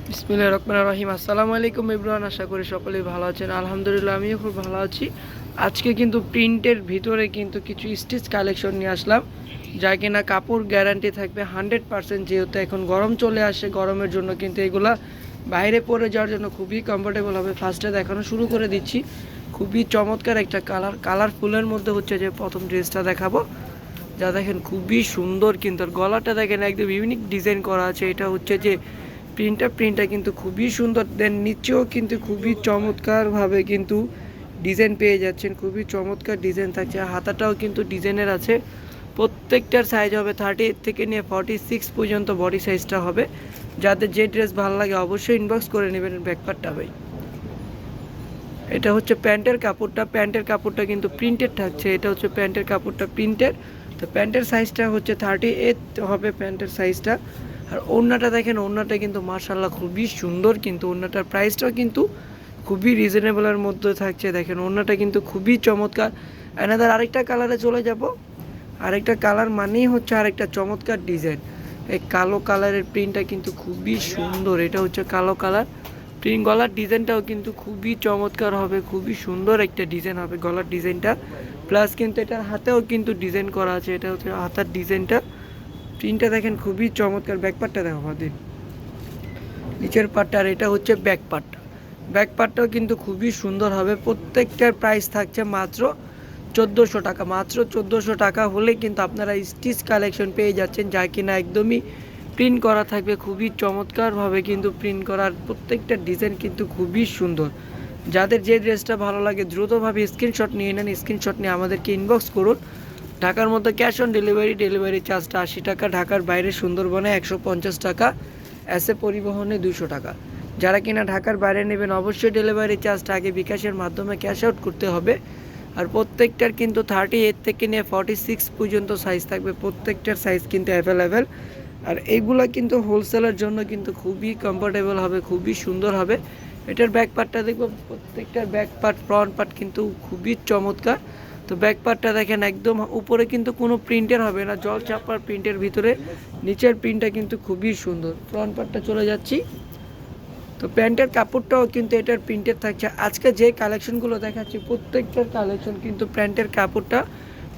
বিসমিল্লাহির রহমানির রহিম। আসসালামু আলাইকুম এভরিওয়ান, আশা করি সকলেই ভালো আছেন। আলহামদুলিল্লাহ আমিও খুব ভালো আছি। আজকে কিন্তু প্রিন্টের ভিতরে কিন্তু কিছু স্টিচ কালেকশন নিয়ে আসলাম, যা কিনা কাপড় গ্যারান্টি থাকবে 100%। যেহেতু এখন গরম চলে আসে, গরমের জন্য কিন্তু এগুলা বাইরে পরে যাওয়ার জন্য খুবই কমফোর্টেবল হবে। ফার্স্টে দেখানো শুরু করে দিচ্ছি। খুবই চমৎকার একটা কালারফুলের মধ্যে হচ্ছে যে প্রথম ড্রেসটা দেখাবো, যা দেখেন খুবই সুন্দর। কিন্তু আর গলাটা দেখেন একদম ইউনিক ডিজাইন করা আছে। এটা হচ্ছে যে প্রিন্টটা কিন্তু খুবই সুন্দর। দেন নিচেও কিন্তু খুবই চমৎকারভাবে কিন্তু ডিজাইন পেয়ে যাচ্ছেন, খুবই চমৎকার ডিজাইন থাকছে। হাতাটাও কিন্তু ডিজাইনের আছে। প্রত্যেকটার সাইজ হবে 38 থেকে নিয়ে 46 পর্যন্ত বডি সাইজটা হবে। যাদের যে ড্রেস ভালো লাগে অবশ্যই ইনবক্স করে নেবেন ব্যাকপার্টটা ভাই। এটা হচ্ছে প্যান্টের কাপড়টা কিন্তু প্রিন্টেড থাকছে। এটা হচ্ছে প্যান্টের কাপড়টা প্রিন্টেড। তো প্যান্টের সাইজটা হচ্ছে 38 হবে প্যান্টের সাইজটা। আর ওড়নাটা দেখেন, ওড়নাটা কিন্তু মাশাআল্লাহ খুবই সুন্দর। কিন্তু ওড়নাটার প্রাইসটাও কিন্তু খুবই রিজনেবলের মধ্যে থাকছে। দেখেন ওড়নাটা কিন্তু খুবই চমৎকার। এনাদের আরেকটা কালারে চলে যাব। আরেকটা কালার মানেই হচ্ছে আরেকটা চমৎকার ডিজাইন। এই কালো কালারের প্রিন্টটা কিন্তু খুবই সুন্দর। এটা হচ্ছে কালো কালার প্রিন্ট। গলার ডিজাইনটাও কিন্তু খুবই চমৎকার হবে, খুবই সুন্দর একটা ডিজাইন হবে গলার ডিজাইনটা। প্লাস কিন্তু এটার হাতেও কিন্তু ডিজাইন করা আছে। এটা হচ্ছে হাতার ডিজাইনটা। প্রিন্টটা দেখেন খুবই চমৎকার। ব্যাকপার্টটা দেখো আমাদের নিচের পার্টটা। আর এটা হচ্ছে ব্যাকপার্টটাও কিন্তু খুবই সুন্দর হবে। প্রত্যেকটার প্রাইস থাকছে মাত্র 1400 টাকা। মাত্র 1400 টাকা হলে কিন্তু আপনারা স্টিচ কালেকশন পেয়ে যাচ্ছেন, যা কিনা একদমই প্রিন্ট করা থাকবে। খুবই চমৎকারভাবে কিন্তু প্রিন্ট করার প্রত্যেকটা ডিজাইন কিন্তু খুবই সুন্দর। যাদের যে ড্রেসটা ভালো লাগে দ্রুতভাবে স্ক্রিনশট নিয়ে নেন। স্ক্রিনশট নিয়ে আমাদেরকে ইনবক্স করুন। ঢাকার মধ্যে ক্যাশ অন ডেলিভারি চার্জটা 80 টাকা। ঢাকার বাইরে সুন্দরবনে 150 টাকা। এসে পরিবহনে 200 টাকা। যারা কিনা ঢাকার বাইরে নেবেন অবশ্যই ডেলিভারি চার্জটা আগে বিকাশের মাধ্যমে ক্যাশ আউট করতে হবে। আর প্রত্যেকটার কিন্তু 38 থেকে নিয়ে 46 পর্যন্ত সাইজ থাকবে। প্রত্যেকটার সাইজ কিন্তু অ্যাভেলেবেল। আর এইগুলো কিন্তু হোলসেলের জন্য কিন্তু খুবই কমফোর্টেবল হবে, খুবই সুন্দর হবে। এটার ব্যাক পার্টটা দেখবো। প্রত্যেকটার ব্যাক পার্ট ফ্রন্ট পার্ট কিন্তু খুবই চমৎকার। তো ব্যাক পার্টটা দেখেন একদম উপরে কিন্তু কোনো প্রিন্টের হবে না, জল চাপার প্রিন্টের ভিতরে নিচের প্রিন্টটা কিন্তু খুবই সুন্দর। ফ্রন্ট পার্টটা চলে যাচ্ছি। তো প্যান্টের কাপড়টাও কিন্তু এটার প্রিন্টের থাকছে। আজকে যে কালেকশনগুলো দেখাচ্ছি প্রত্যেকটার কালেকশন কিন্তু প্যান্টের কাপড়টা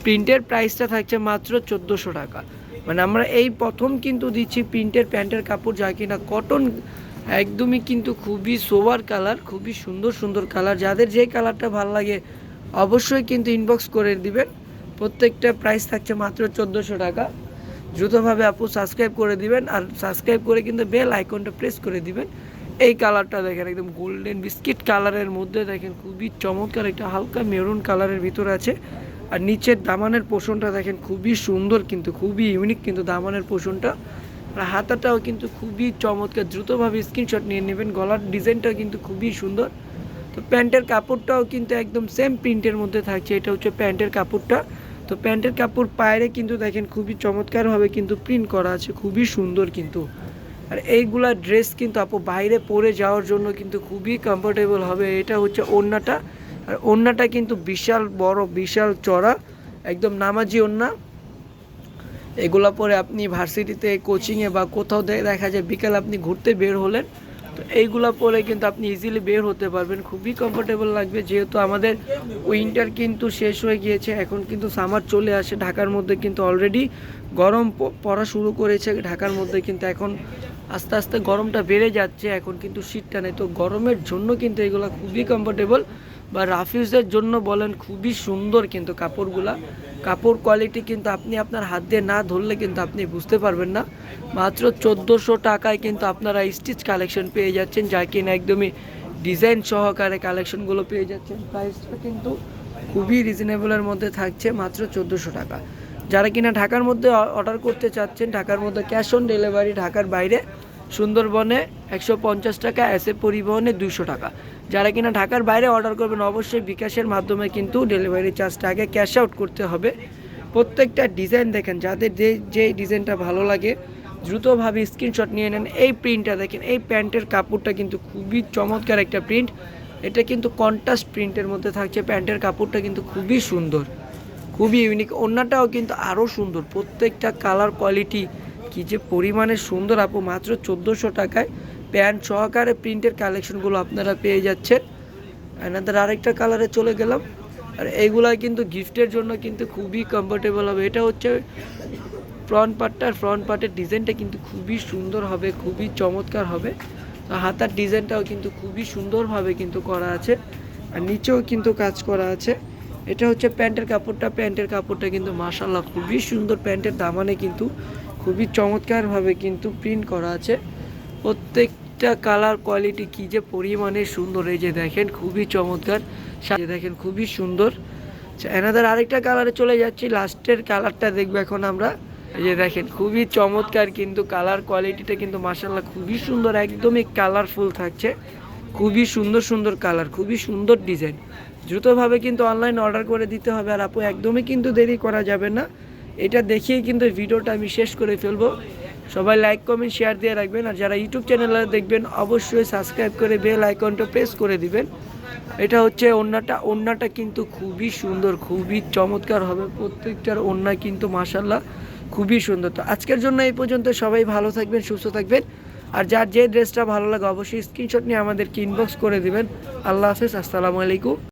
প্রিন্টের প্রাইসটা থাকছে মাত্র 1400 টাকা। মানে আমরা এই প্রথম কিন্তু দিচ্ছি প্রিন্টের প্যান্টের কাপড়, যা কিনা কটন একদমই কিন্তু খুবই সোবার কালার, খুবই সুন্দর সুন্দর কালার। যাদের যে কালারটা ভালো লাগে অবশ্যই কিন্তু ইনবক্স করে দিবেন। প্রত্যেকটা প্রাইস থাকছে মাত্র 1400 টাকা। দ্রুতভাবে আপু সাবস্ক্রাইব করে দিবেন। আর সাবস্ক্রাইব করে কিন্তু বেল আইকনটা প্রেস করে দিবেন। এই কালারটা দেখেন একদম গোল্ডেন বিস্কিট কালারের মধ্যে দেখেন খুবই চমৎকার। একটা হালকা মেরুন কালারের ভিতরে আছে। আর নিচের দামানের পোষণটা দেখেন খুবই সুন্দর, কিন্তু খুবই ইউনিক কিন্তু দামানের পোষণটা। আর হাতাটাও কিন্তু খুবই চমৎকার। দ্রুতভাবে স্ক্রিনশট নিয়ে নেবেন। গলার ডিজাইনটাও কিন্তু খুবই সুন্দর। তো প্যান্টের কাপড়টাও কিন্তু একদম সেম প্রিন্টের মধ্যে থাকছে। এটা হচ্ছে প্যান্টের কাপড়টা। তো প্যান্টের কাপড় পায়ে কিন্তু দেখেন খুবই চমৎকারভাবে কিন্তু প্রিন্ট করা আছে, খুবই সুন্দর কিন্তু। আর এইগুলা ড্রেস কিন্তু আপু বাইরে পরে যাওয়ার জন্য কিন্তু খুবই কমফোর্টেবল হবে। এটা হচ্ছে ওড়নাটা। আর ওড়নাটা কিন্তু বিশাল বড়, বিশাল চড়া, একদম নামাজি ওড়না। এগুলা পরে আপনি ভার্সিটিতে, কোচিংয়ে বা কোথাও দেখা যায় বিকালে আপনি ঘুরতে বের হলেন, তো এইগুলা পরে কিন্তু আপনি ইজিলি বের হতে পারবেন, খুবই কমফোর্টেবল লাগবে। যেহেতু আমাদের উইন্টার কিন্তু শেষ হয়ে গিয়েছে, এখন কিন্তু সামার চলে আসে। ঢাকার মধ্যে কিন্তু অলরেডি গরম পড়া শুরু করেছে। ঢাকার মধ্যে কিন্তু এখন আস্তে আস্তে গরমটা বেড়ে যাচ্ছে। এখন কিন্তু শীতটা নেই। তো গরমের জন্য কিন্তু এগুলো খুবই কমফোর্টেবল, বা রাফিউজের জন্য বলেন খুবই সুন্দর কিন্তু কাপড়গুলা। কাপড় কোয়ালিটি কিন্তু আপনি আপনার হাত দিয়ে না ধরলে কিন্তু আপনি বুঝতে পারবেন না। মাত্র 1400 টাকায় কিন্তু আপনারা স্টিচ কালেকশন পেয়ে যাচ্ছেন, যা কিনা একদমই ডিজাইন সহকারে কালেকশনগুলো পেয়ে যাচ্ছেন। প্রাইসটা কিন্তু খুবই রিজনেবলের মধ্যে থাকছে, মাত্র 1400 টাকা। যারা কিনা ঢাকার মধ্যে অর্ডার করতে চাচ্ছেন, ঢাকার মধ্যে ক্যাশ অন ডেলিভারি। ঢাকার বাইরে সুন্দরবনে 150 টাকা, এসে পরিবহনে 200 টাকা। যারা কিনা ঢাকার বাইরে অর্ডার করবেন অবশ্যই বিকাশের মাধ্যমে কিন্তু ডেলিভারি চার্জটা আগে ক্যাশ আউট করতে হবে। প্রত্যেকটা ডিজাইন দেখেন, যাদের যে ডিজাইনটা ভালো লাগে দ্রুতভাবে স্ক্রিনশট নিয়ে নেন। এই প্রিন্টটা দেখেন, এই প্যান্টের কাপড়টা কিন্তু খুবই চমৎকার একটা প্রিন্ট। এটা কিন্তু কন্ট্রাস্ট প্রিন্টের মধ্যে থাকছে। প্যান্টের কাপড়টা কিন্তু খুবই সুন্দর, খুবই ইউনিক। ওড়নাটাও কিন্তু আরও সুন্দর। প্রত্যেকটা কালার কোয়ালিটি কি যে পরিমাণে সুন্দর আপু। মাত্র 1400 টাকায় প্যান্ট সহকারে প্রিন্টের কালেকশনগুলো আপনারা পেয়ে যাচ্ছেন। এনাদের আরেকটা কালারে চলে গেলাম। আর এইগুলা কিন্তু গিফটের জন্য কিন্তু খুবই কমফোর্টেবল হবে। এটা হচ্ছে ফ্রন্ট পার্টের ডিজাইনটা কিন্তু খুবই সুন্দর হবে, খুবই চমৎকার হবে। তো হাতার ডিজাইনটাও কিন্তু খুবই সুন্দরভাবে কিন্তু করা আছে, আর নিচেও কিন্তু কাজ করা আছে। এটা হচ্ছে প্যান্টের কাপড়টা কিন্তু মাশাআল্লাহ খুবই সুন্দর। প্যান্টের দামানে কিন্তু খুবই চমৎকারভাবে কিন্তু প্রিন্ট করা আছে। প্রত্যেকটা কালার কোয়ালিটি কী যে পরিমাণে সুন্দর, এই যে দেখেন খুবই চমৎকার, সাথে দেখেন খুবই সুন্দর। এনাদের আরেকটা কালারে চলে যাচ্ছি, লাস্টের কালারটা দেখবো এখন আমরা। এই যে দেখেন খুবই চমৎকার কিন্তু কালার কোয়ালিটিটা কিন্তু মাশাআল্লাহ খুবই সুন্দর, একদমই কালারফুল থাকছে। খুবই সুন্দর কালার, খুবই সুন্দর ডিজাইন। দ্রুতভাবে কিন্তু অনলাইন অর্ডার করে দিতে হবে। আর আপু একদমই কিন্তু দেরি করা যাবে না, এটা দেখিয়েই কিন্তু ভিডিওটা আমি শেষ করে ফেলবো। সবাই লাইক কমেন্ট শেয়ার দিয়ে রাখবেন, আর যারা ইউটিউব চ্যানেলে দেখবেন অবশ্যই সাবস্ক্রাইব করে বেল আইকনটা প্রেস করে দিবেন। এটা হচ্ছে ওড়নাটা কিন্তু খুবই সুন্দর, খুবই চমৎকার হবে। প্রত্যেকটার ওড়না কিন্তু মাশাআল্লাহ খুবই সুন্দর। তো আজকের জন্য এই পর্যন্ত। সবাই ভালো থাকবেন, সুস্থ থাকবেন। আর যার যে ড্রেসটা ভালো লাগে অবশ্যই স্ক্রিনশট নিয়ে আমাদেরকে ইনবক্স করে দিবেন। আল্লাহ হাফেজ, আসসালামু আলাইকুম।